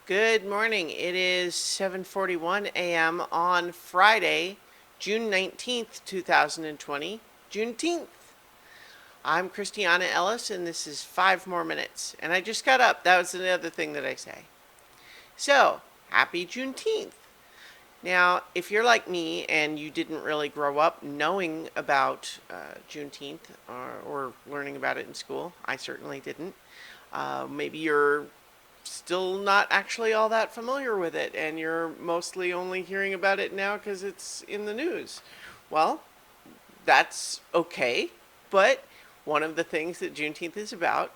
Good morning. It is 7:41 a.m. on Friday, June 19th, 2020, Juneteenth. I'm Christiana Ellis, and this is 5 more minutes. And I just got up. That was the other thing that I say. So, happy Juneteenth. Now, if you're like me and you didn't really grow up knowing about Juneteenth or learning about it in school, I certainly didn't. Maybe you're still not actually all that familiar with it, and you're mostly only hearing about it now because it's in the news. Well, that's okay, but one of the things that Juneteenth is about,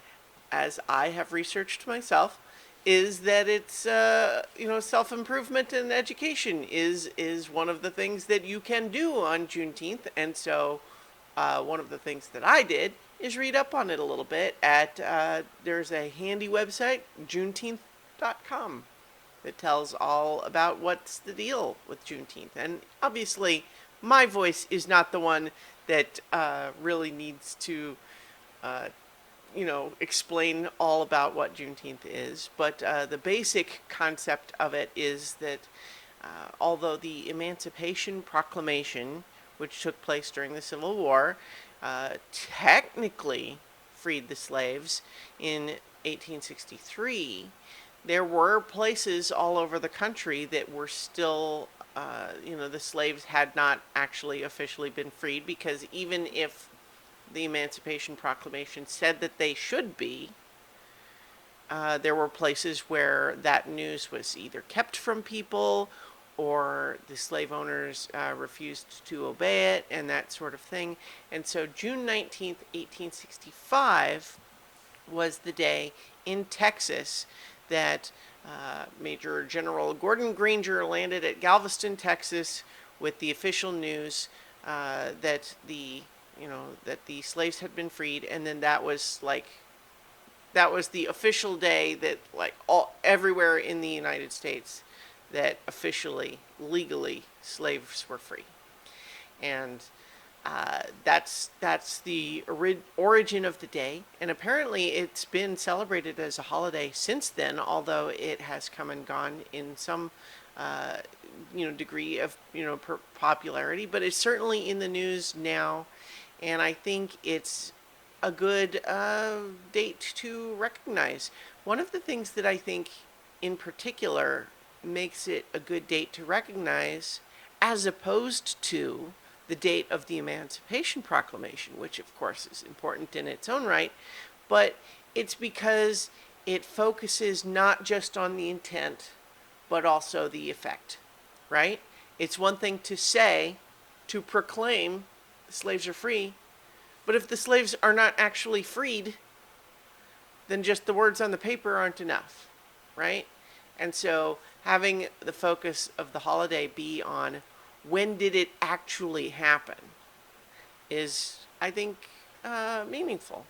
as I have researched myself, is that it's self improvement and education is one of the things that you can do on Juneteenth, and so one of the things that I did is read up on it a little bit at there's a handy website, Juneteenth.com, that tells all about what's the deal with Juneteenth. And obviously, my voice is not the one that really needs to, explain all about what Juneteenth is. But the basic concept of it is that although the Emancipation Proclamation, which took place during the Civil War, technically freed the slaves in 1863, there were places all over the country that were still, the slaves had not actually officially been freed, because even if the Emancipation Proclamation said that they should be, there were places where that news was either kept from people or the slave owners refused to obey it and that sort of thing. And so June 19th, 1865 was the day in Texas that Major General Gordon Granger landed at Galveston, Texas, with the official news that the slaves had been freed. And then that was the official day that everywhere in the United States that officially, legally, slaves were free. And that's the origin of the day. And apparently it's been celebrated as a holiday since then, although it has come and gone in some degree of popularity. But it's certainly in the news now, and I think it's a good date to recognize. One of the things that I think in particular makes it a good date to recognize, as opposed to the date of the Emancipation Proclamation, which of course is important in its own right, but it's because it focuses not just on the intent, but also the effect, right? It's one thing to say, to proclaim slaves are free, but if the slaves are not actually freed, then just the words on the paper aren't enough, right? And so having the focus of the holiday be on when did it actually happen is, I think, meaningful.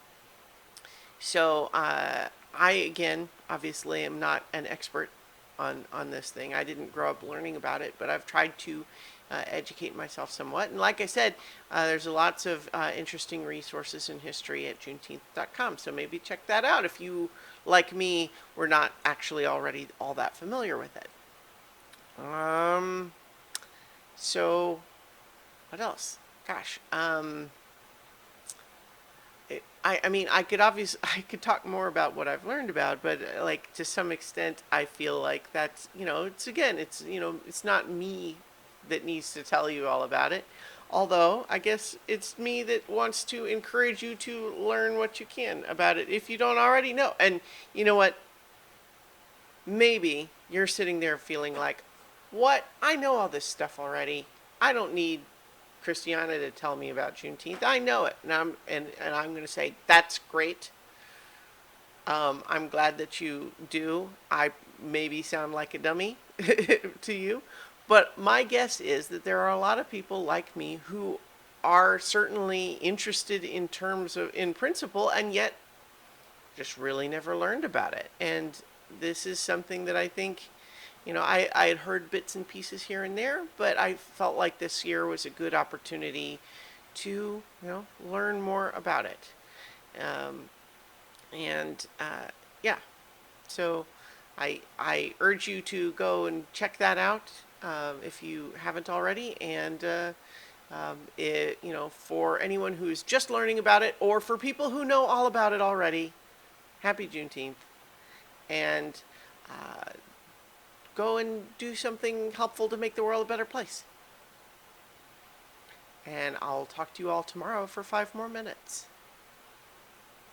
So I, again, obviously am not an expert on this thing. I didn't grow up learning about it, but I've tried to educate myself somewhat. And like I said, there's lots of interesting resources in history at Juneteenth.com. So maybe check that out if you, like me, were not actually already all that familiar with it. So what else? Gosh. I could talk more about what I've learned about, but to some extent, I feel like that's, it's not me that needs to tell you all about it. Although, I guess it's me that wants to encourage you to learn what you can about it if you don't already know. And you know what? Maybe you're sitting there feeling like, what? I know all this stuff already. I don't need Christiana to tell me about Juneteenth. I know it, and I'm going to say that's great. I'm glad that you do. I maybe sound like a dummy to you, but my guess is that there are a lot of people like me who are certainly interested in principle, and yet just really never learned about it. And this is something that I think, I had heard bits and pieces here and there, but I felt like this year was a good opportunity to, learn more about it. And yeah, so I urge you to go and check that out if you haven't already. And for anyone who's just learning about it, or for people who know all about it already, happy Juneteenth. And go and do something helpful to make the world a better place. And I'll talk to you all tomorrow for 5 more minutes.